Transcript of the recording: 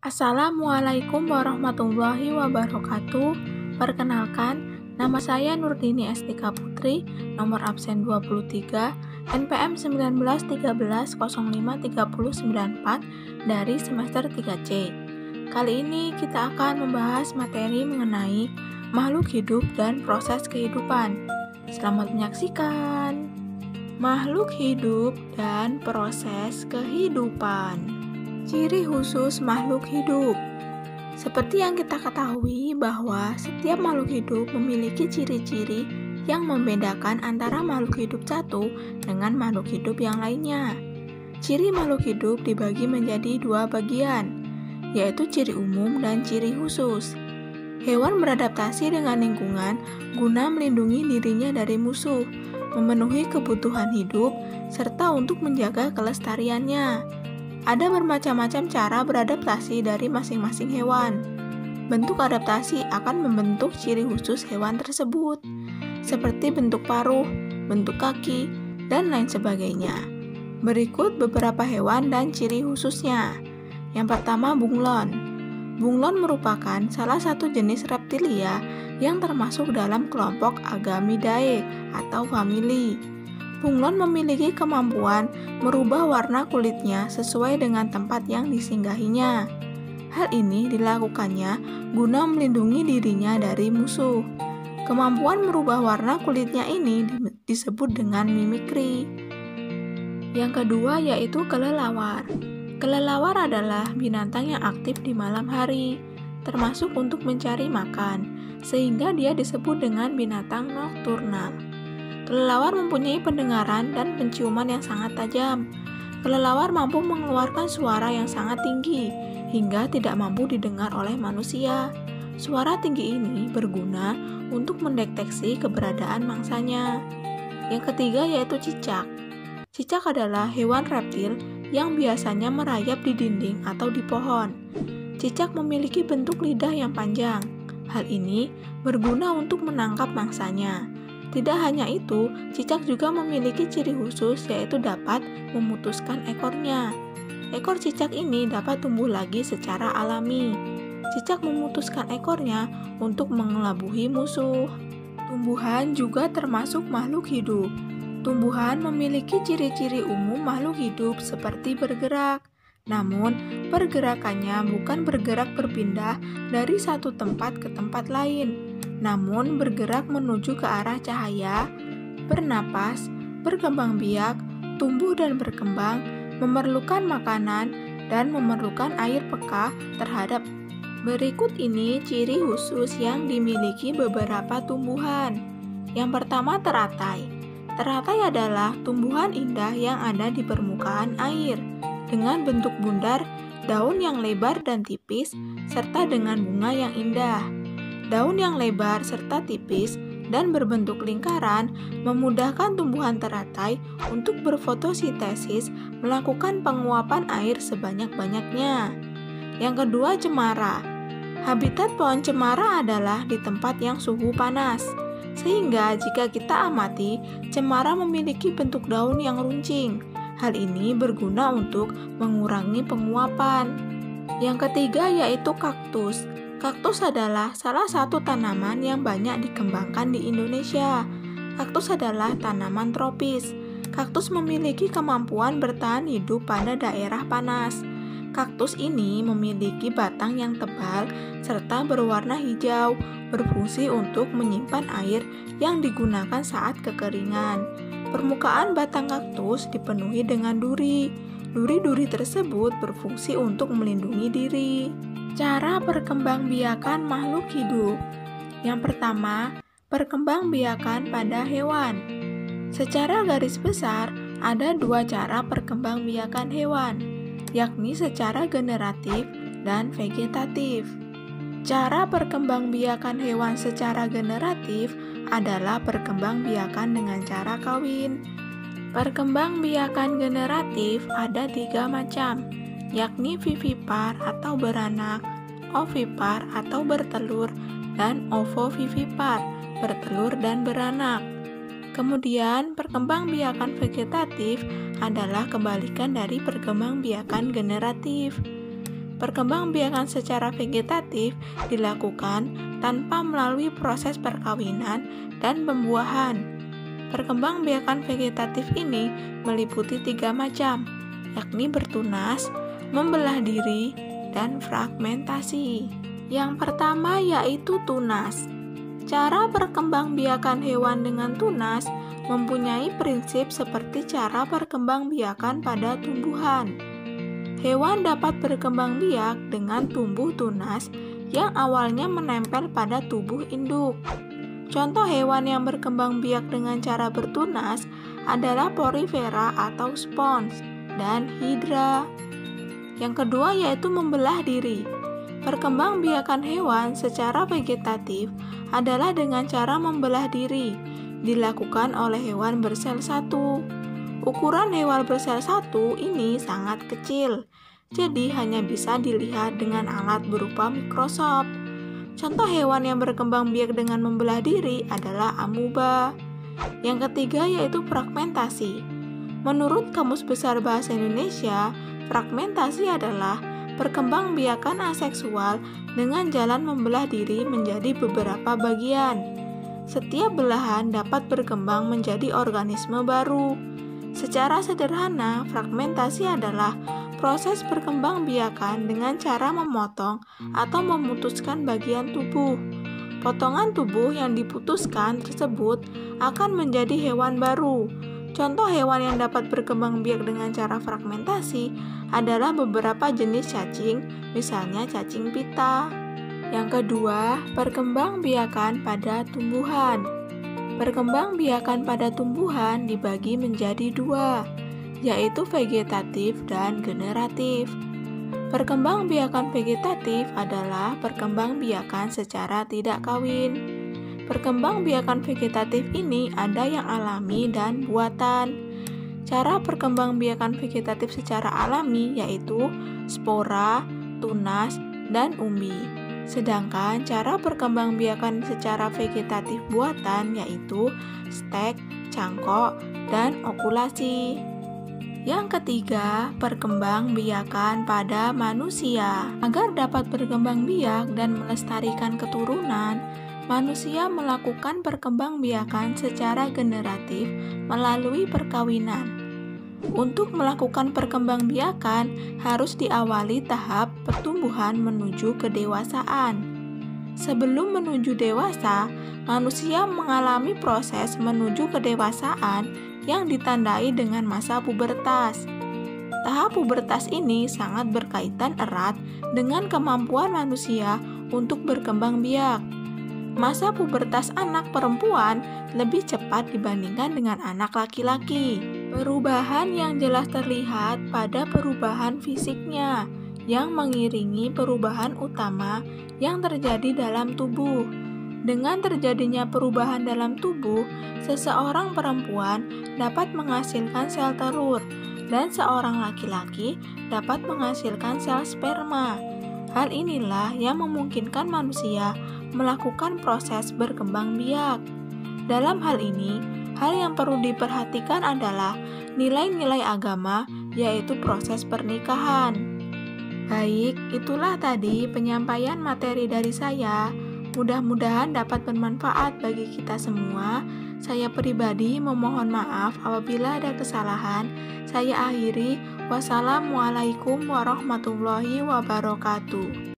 Assalamualaikum warahmatullahi wabarakatuh. Perkenalkan, nama saya Nurdini Estika Putri, nomor absen 23, NPM 1913053094 dari semester 3C. Kali ini kita akan membahas materi mengenai makhluk hidup dan proses kehidupan. Selamat menyaksikan. Makhluk hidup dan proses kehidupan. Ciri khusus makhluk hidup. Seperti yang kita ketahui bahwa setiap makhluk hidup memiliki ciri-ciri yang membedakan antara makhluk hidup satu dengan makhluk hidup yang lainnya. Ciri makhluk hidup dibagi menjadi dua bagian, yaitu ciri umum dan ciri khusus. Hewan beradaptasi dengan lingkungan guna melindungi dirinya dari musuh, memenuhi kebutuhan hidup, serta untuk menjaga kelestariannya. Ada bermacam-macam cara beradaptasi dari masing-masing hewan. Bentuk adaptasi akan membentuk ciri khusus hewan tersebut, seperti bentuk paruh, bentuk kaki, dan lain sebagainya. Berikut beberapa hewan dan ciri khususnya. Yang pertama, bunglon. Bunglon merupakan salah satu jenis reptilia yang termasuk dalam kelompok Agamidae atau famili. Bunglon memiliki kemampuan merubah warna kulitnya sesuai dengan tempat yang disinggahinya. Hal ini dilakukannya guna melindungi dirinya dari musuh. Kemampuan merubah warna kulitnya ini disebut dengan mimikri. Yang kedua yaitu kelelawar. Kelelawar adalah binatang yang aktif di malam hari, termasuk untuk mencari makan, sehingga dia disebut dengan binatang nokturnal. Kelelawar mempunyai pendengaran dan penciuman yang sangat tajam. Kelelawar mampu mengeluarkan suara yang sangat tinggi, hingga tidak mampu didengar oleh manusia. Suara tinggi ini berguna untuk mendeteksi keberadaan mangsanya. Yang ketiga yaitu cicak. Cicak adalah hewan reptil yang biasanya merayap di dinding atau di pohon. Cicak memiliki bentuk lidah yang panjang. Hal ini berguna untuk menangkap mangsanya. Tidak hanya itu, cicak juga memiliki ciri khusus yaitu dapat memutuskan ekornya. Ekor cicak ini dapat tumbuh lagi secara alami. Cicak memutuskan ekornya untuk mengelabuhi musuh. Tumbuhan juga termasuk makhluk hidup. Tumbuhan memiliki ciri-ciri umum makhluk hidup seperti bergerak. Namun, pergerakannya bukan bergerak berpindah dari satu tempat ke tempat lain, namun bergerak menuju ke arah cahaya, bernapas, berkembang biak, tumbuh dan berkembang, memerlukan makanan, dan memerlukan air peka terhadap. Berikut ini ciri khusus yang dimiliki beberapa tumbuhan. Yang pertama, teratai. Teratai adalah tumbuhan indah yang ada di permukaan air, dengan bentuk bundar, daun yang lebar dan tipis, serta dengan bunga yang indah. Daun yang lebar serta tipis dan berbentuk lingkaran memudahkan tumbuhan teratai untuk berfotosintesis, melakukan penguapan air sebanyak-banyaknya. Yang kedua, cemara. Habitat pohon cemara adalah di tempat yang suhu panas, sehingga jika kita amati, cemara memiliki bentuk daun yang runcing. Hal ini berguna untuk mengurangi penguapan. Yang ketiga yaitu kaktus. Kaktus adalah salah satu tanaman yang banyak dikembangkan di Indonesia. Kaktus adalah tanaman tropis. Kaktus memiliki kemampuan bertahan hidup pada daerah panas. Kaktus ini memiliki batang yang tebal serta berwarna hijau, berfungsi untuk menyimpan air yang digunakan saat kekeringan. Permukaan batang kaktus dipenuhi dengan duri. Duri-duri tersebut berfungsi untuk melindungi diri. Cara perkembangbiakan makhluk hidup. Yang pertama, perkembangbiakan pada hewan. Secara garis besar, ada dua cara perkembangbiakan hewan, yakni secara generatif dan vegetatif. Cara perkembangbiakan hewan secara generatif adalah perkembangbiakan dengan cara kawin. Perkembangbiakan generatif ada 3 macam, yakni vivipar atau beranak, ovipar atau bertelur, dan ovovivipar, bertelur dan beranak. Kemudian, perkembangbiakan vegetatif adalah kebalikan dari perkembangbiakan generatif. Perkembangbiakan secara vegetatif dilakukan tanpa melalui proses perkawinan dan pembuahan. Perkembangbiakan vegetatif ini meliputi 3 macam, yakni bertunas, membelah diri, dan fragmentasi. Yang pertama yaitu tunas. Cara perkembangbiakan hewan dengan tunas mempunyai prinsip seperti cara perkembangbiakan pada tumbuhan. Hewan dapat berkembang biak dengan tumbuh tunas yang awalnya menempel pada tubuh induk. Contoh hewan yang berkembang biak dengan cara bertunas adalah porifera atau spons dan hidra. Yang kedua yaitu membelah diri. Perkembangbiakan hewan secara vegetatif adalah dengan cara membelah diri, dilakukan oleh hewan bersel satu. Ukuran hewan bersel satu ini sangat kecil, jadi hanya bisa dilihat dengan alat berupa mikroskop. Contoh hewan yang berkembang biak dengan membelah diri adalah amuba. Yang ketiga yaitu fragmentasi. Menurut Kamus Besar Bahasa Indonesia, fragmentasi adalah perkembangbiakan aseksual dengan jalan membelah diri menjadi beberapa bagian. Setiap belahan dapat berkembang menjadi organisme baru. Secara sederhana, fragmentasi adalah proses perkembangbiakan dengan cara memotong atau memutuskan bagian tubuh. Potongan tubuh yang diputuskan tersebut akan menjadi hewan baru. Contoh hewan yang dapat berkembang biak dengan cara fragmentasi adalah beberapa jenis cacing, misalnya cacing pita. Yang kedua, perkembangbiakan pada tumbuhan. Perkembangbiakan pada tumbuhan dibagi menjadi 2, yaitu vegetatif dan generatif. Perkembangbiakan vegetatif adalah perkembangbiakan secara tidak kawin. Perkembangbiakan vegetatif ini ada yang alami dan buatan. Cara perkembangbiakan vegetatif secara alami yaitu spora, tunas, dan umbi. Sedangkan cara perkembangbiakan secara vegetatif buatan yaitu stek, cangkok, dan okulasi. Yang ketiga, perkembangbiakan pada manusia. Agar dapat berkembang biak dan melestarikan keturunan, manusia melakukan perkembangbiakan secara generatif melalui perkawinan. Untuk melakukan perkembangbiakan harus diawali tahap pertumbuhan menuju kedewasaan. Sebelum menuju dewasa, manusia mengalami proses menuju kedewasaan yang ditandai dengan masa pubertas. Tahap pubertas ini sangat berkaitan erat dengan kemampuan manusia untuk berkembang biak. Masa pubertas anak perempuan lebih cepat dibandingkan dengan anak laki-laki. Perubahan yang jelas terlihat pada perubahan fisiknya yang mengiringi perubahan utama yang terjadi dalam tubuh. Dengan terjadinya perubahan dalam tubuh, seseorang perempuan dapat menghasilkan sel telur dan seorang laki-laki dapat menghasilkan sel sperma. Hal inilah yang memungkinkan manusia melakukan proses berkembang biak. Dalam hal ini, hal yang perlu diperhatikan adalah nilai-nilai agama, yaitu proses pernikahan. Baik, itulah tadi penyampaian materi dari saya. Mudah-mudahan dapat bermanfaat bagi kita semua. Saya pribadi memohon maaf apabila ada kesalahan. Saya akhiri. Wassalamualaikum warahmatullahi wabarakatuh.